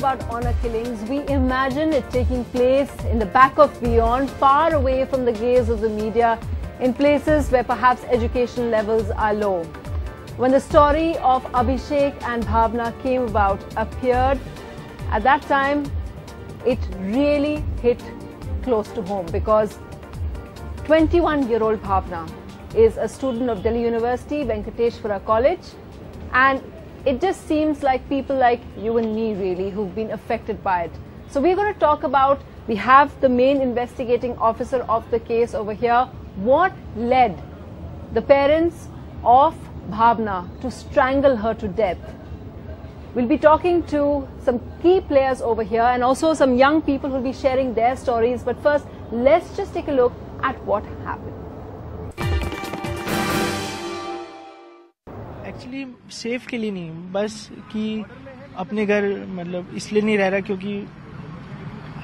about honor killings, we imagine it taking place in the back of beyond, far away from the gaze of the media, in places where perhaps education levels are low. When the story of Abhishek and Bhavna came about, appeared, at that time, it really hit close to home because 21-year-old Bhavna is a student of Delhi University, Venkateshwara College, and it just seems like people like you and me really who've been affected by it. So we're going to talk about, we have the main investigating officer of the case over here, what led the parents of Bhavna to strangle her to death. We'll be talking to some key players over here and also some young people who will be sharing their stories. But first, let's just take a look at what happened. Actually safe के लिए नहीं, बस कि अपने घर मतलब इसलिए नहीं रह रहा क्योंकि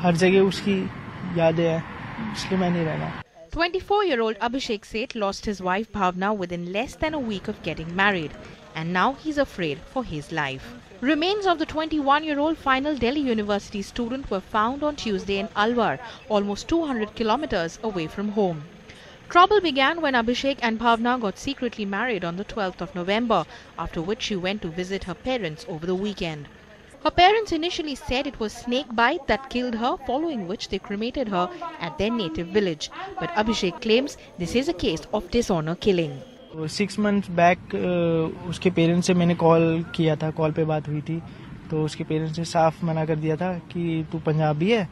हर जगह उसकी यादें हैं, इसलिए मैं नहीं रह रहा. 24-year-old Abhishek Seth lost his wife Bhavna within less than a week of getting married, and now he's afraid for his life. Remains of the 21-year-old final Delhi University student were found on Tuesday in Alwar, almost 200 kilometers away from home. Trouble began when Abhishek and Bhavna got secretly married on the 12th of November, after which she went to visit her parents over the weekend. Her parents initially said it was snake bite that killed her, following which they cremated her at their native village. But Abhishek claims this is a case of dishonor killing. 6 months back उसके parents से मैंने call किया था, call पे बात हुई थी, तो उसके पेरेंट्स ने साफ मना कर दिया था कि तू पंजाबी है,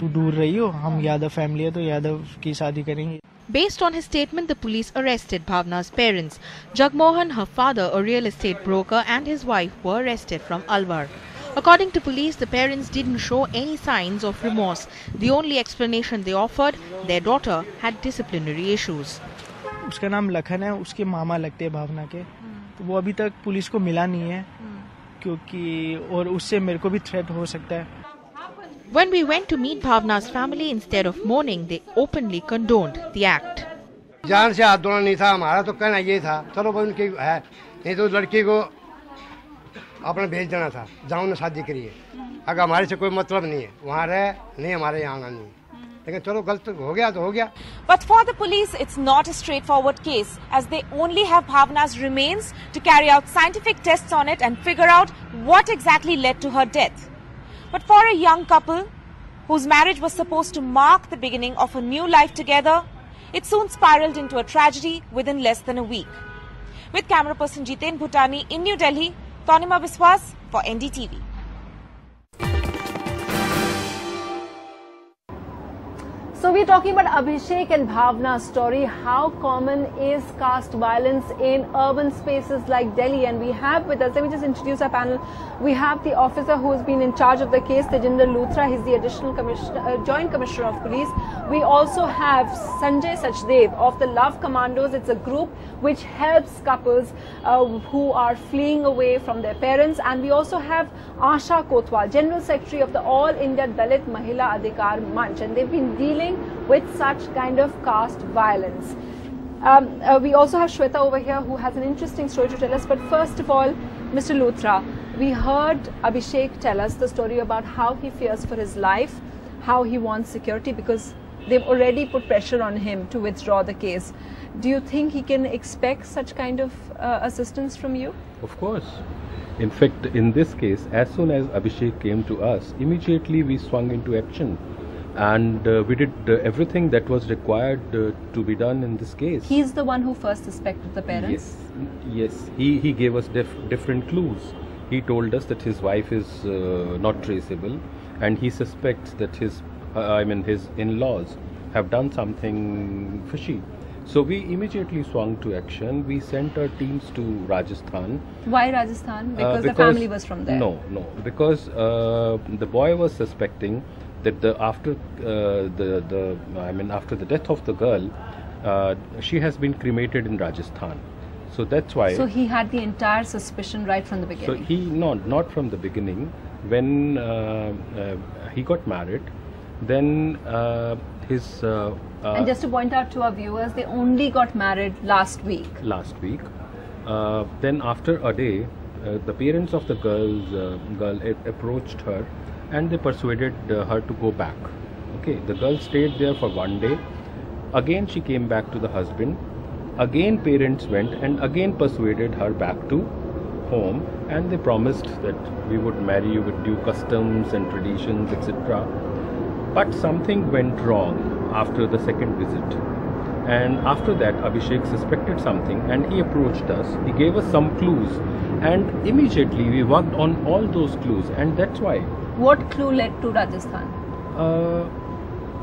तू दूर रही हो, हम यादव फैमिली है तो यादव की शादी करेंगे. Based on his statement, the police arrested Bhavna's parents. Jagmohan, her father, a real estate broker, and his wife were arrested from Alwar. According to police, the parents didn't show any signs of remorse. The only explanation they offered, their daughter had disciplinary issues. उसका नाम लखन है, उसके मामा लगते हैं भावना के, तो वो अभी तक पुलिस को मिला नहीं है क्योंकि और उससे मेरे को भी थ्रेट हो सकता है. When we went to meet Bhavna's family, instead of mourning, they openly condoned the act. जान से हाथ धोना नहीं था, हमारा तो कहना ये था, चलो भाई उनकी है, नहीं तो लड़की को अपना भेज देना था, जाओ ना शादी करिए, अगर हमारे से कोई मतलब नहीं है, वहाँ रहे, नहीं हमारे यहाँ आना नहीं, लेकिन चलो गलत हो गया तो हो गया. But for the police, it's not a straightforward case, as they only have Bhavna's remains to carry out scientific tests on it and figure out what exactly led to her death. But for a young couple whose marriage was supposed to mark the beginning of a new life together, it soon spiraled into a tragedy within less than a week. With camera person Jiten Bhutani in New Delhi, Tanima Biswas for NDTV. So we're talking about Abhishek and Bhavna's story. How common is caste violence in urban spaces like Delhi? And we have with us, let me just introduce our panel. We have the officer who has been in charge of the case, Tejinder Luthra. He's the additional joint commissioner of police. We also have Sanjay Sachdev of the Love Commandos. It's a group which helps couples who are fleeing away from their parents. And we also have Asha Kotwal, General Secretary of the All India Dalit Mahila Adhikar Manch. And they've been dealing with such kind of caste violence. We also have Shweta over here who has an interesting story to tell us. But first of all, Mr. Luthra, we heard Abhishek tell us the story about how he fears for his life, how he wants security because they've already put pressure on him to withdraw the case. Do you think he can expect such kind of assistance from you? Of course. In fact, in this case, as soon as Abhishek came to us, immediately we swung into action. And we did everything that was required to be done in this case. He's the one who first suspected the parents? Yes. He gave us different clues. He told us that his wife is not traceable and he suspects that his in-laws have done something fishy. So we immediately swung to action. We sent our teams to Rajasthan. Why Rajasthan? Because the family was from there? No. Because the boy was suspecting that after the death of the girl, she has been cremated in Rajasthan. So that's why. So he had the entire suspicion right from the beginning. So not from the beginning. When he got married, then his. And just to point out to our viewers, they only got married last week. Then after a day, the parents of the girl approached her and they persuaded her to go back. Okay, the girl stayed there for 1 day. Again she came back to the husband. Again parents went and again persuaded her back to home, and they promised that we would marry you with due customs and traditions, etc. But something went wrong after the second visit, and after that Abhishek suspected something and he approached us. He gave us some clues and immediately we worked on all those clues, and that's why. What clue led to Rajasthan?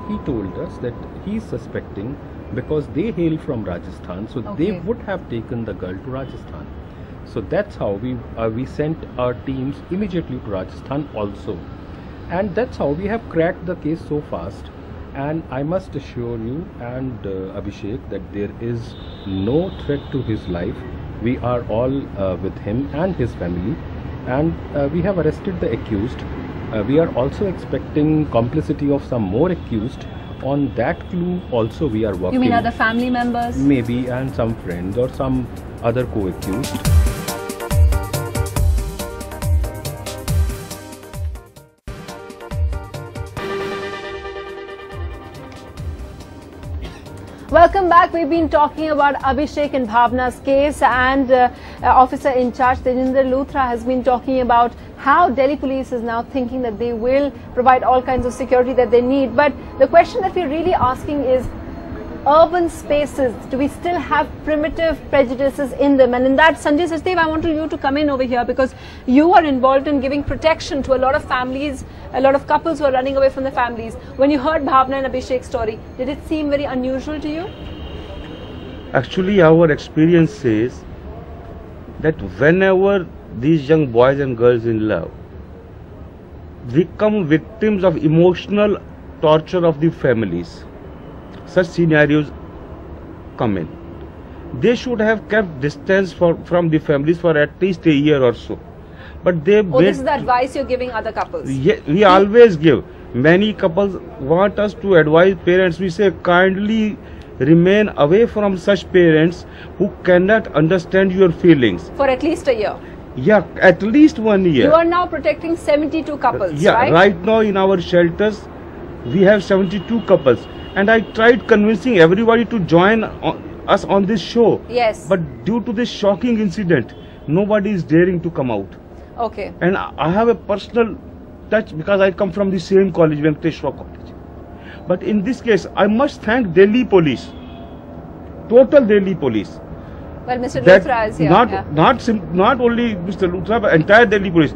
He told us that he's suspecting because they hail from Rajasthan, so they would have taken the girl to Rajasthan. So that's how we sent our teams immediately to Rajasthan also, and that's how we have cracked the case so fast. And I must assure you and Abhishek that there is no threat to his life. We are all with him and his family, and we have arrested the accused. We are also expecting complicity of some more accused. On that clue also we are working. You mean other family members? Maybe, and some friends or some other co-accused. Welcome back. We've been talking about Abhishek and Bhavna's case, and Officer in Charge Tejinder Luthra has been talking about how Delhi police is now thinking that they will provide all kinds of security that they need. But the question that we're really asking is, urban spaces, do we still have primitive prejudices in them? And in that, Sanjay Sachdev, I want you to come in over here, because you are involved in giving protection to a lot of families, a lot of couples who are running away from their families. When you heard Bhavna and Abhishek's story, did it seem very unusual to you? Actually, our experience says that whenever these young boys and girls in love become victims of emotional torture of the families, such scenarios come in. They should have kept distance from the families for at least a year or so. But they this is the advice you're giving other couples? Yeah, we always give. Many couples want us to advise parents. We say kindly remain away from such parents who cannot understand your feelings. For at least a year? Yeah, at least 1 year. You are now protecting 72 couples, yeah, right? Right now in our shelters, we have 72 couples. And I tried convincing everybody to join us on this show. Yes. But due to this shocking incident, nobody is daring to come out. Okay. And I have a personal touch because I come from the same college, Venkateshwar College. But in this case, I must thank Delhi police, total Delhi police. Well, Mr. Luthra is here. Not only Mr. Luthra, but entire Delhi police.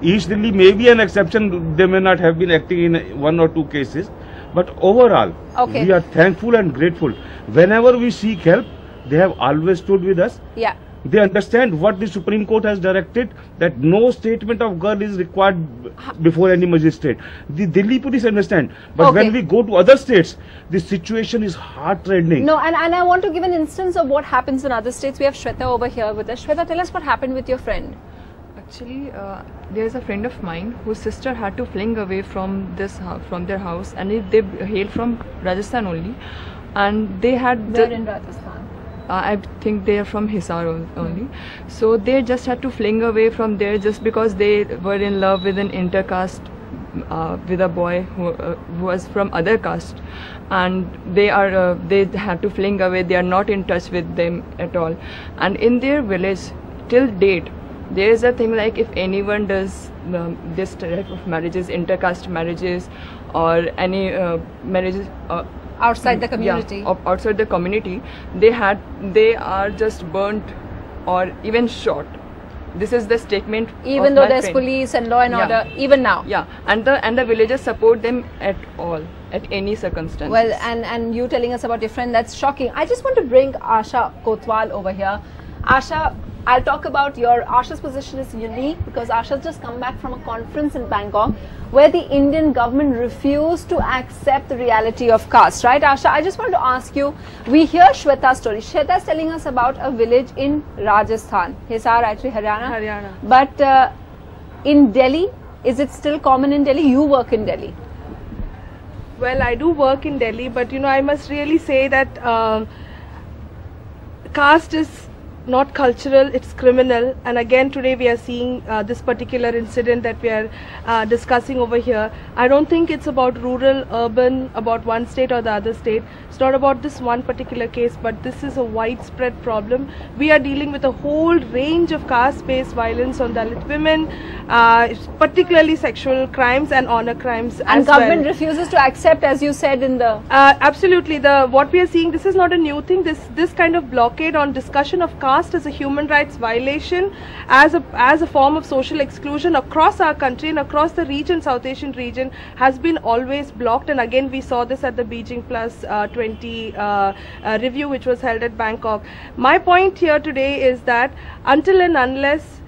East Delhi may be an exception, they may not have been acting in 1 or 2 cases. But overall, we are thankful and grateful. Whenever we seek help, they have always stood with us. Yeah. They understand what the Supreme Court has directed, that no statement of girl is required before any magistrate. The Delhi police understand. But when we go to other states, the situation is heart-rending. No, and I want to give an instance of what happens in other states. We have Shweta over here with us. Shweta, tell us what happened with your friend. Actually, there is a friend of mine whose sister had to fling away from their house, and they hail from Rajasthan only, and they had. Where in Rajasthan? I think they are from Hisar only. So they just had to fling away from there just because they were in love with an intercaste, with a boy who was from other caste, and they had to fling away. They are not in touch with them at all, and in their village till date, there is a thing like if anyone does this type of marriages, intercaste marriages, or any marriages outside the community, outside the community, they are just burnt or even shot. This is the statement. Even though there's police and law and order, even now. Yeah, and the villagers support them at all, at any circumstance. Well, and you telling us about your friend, that's shocking. I just want to bring Asha Kotwal over here. Asha, I'll talk about Asha's position is unique because Asha's just come back from a conference in Bangkok where the Indian government refused to accept the reality of caste, right? Asha, I just want to ask you, we hear Shweta's story. Shweta is telling us about a village in Rajasthan, Hisar, actually Haryana. But in Delhi, is it still common in Delhi? You work in Delhi. Well, I do work in Delhi, but I must really say that caste is not cultural, it's criminal. And again today we are seeing this particular incident that we are discussing over here. I don't think it's about rural, urban, about one state or the other state. It's not about this one particular case, but this is a widespread problem. We are dealing with a whole range of caste-based violence on Dalit women, particularly sexual crimes and honor crimes and government refuses to accept, as you said in the... absolutely. What we are seeing, this is not a new thing. This kind of blockade on discussion of caste as a human rights violation, as a form of social exclusion across our country and across the region, South Asian region, has been always blocked. And again we saw this at the Beijing Plus 20 review which was held at Bangkok. My point here today is that until and unless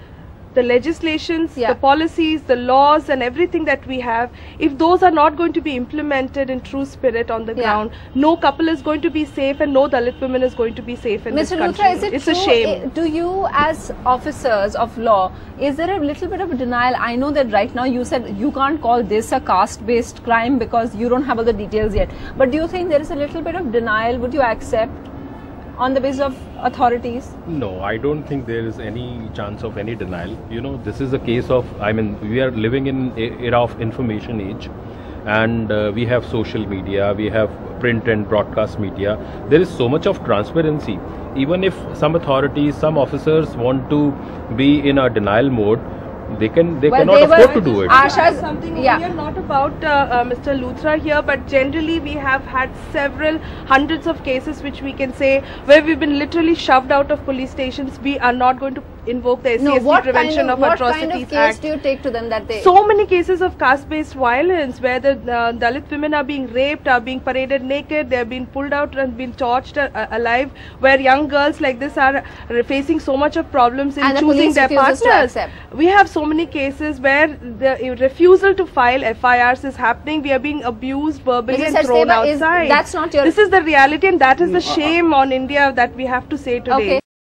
the legislations, the policies, the laws and everything that we have, if those are not going to be implemented in true spirit on the ground, no couple is going to be safe and no Dalit woman is going to be safe in this country. Mr. Luthra, it's a shame. Do you as officers of law, is there a little bit of a denial? I know that right now you said you can't call this a caste-based crime because you don't have all the details yet. But do you think there is a little bit of denial? Would you accept on the basis of authorities? No, I don't think there is any chance of any denial. You know, this is a case of, I mean, we are living in an era of information age, and we have social media, we have print and broadcast media. There is so much of transparency. Even if some authorities, some officers want to be in a denial mode, they cannot afford to do it. We are not about Mr. Luthra here, but generally we have had several hundreds of cases which we can say where we've been literally shoved out of police stations. We are not going to invoke the SCST Prevention of Atrocities Act. What kind of case do you take to them that they... So many cases of caste-based violence where the Dalit women are being raped, are being paraded naked, they are being pulled out and being tortured alive, where young girls like this are facing so much of problems in choosing their partners. We have so many cases where the refusal to file FIRs is happening. We are being abused verbally and thrown outside. That's not your... This is the reality and that is the shame on India that we have to say today. Okay.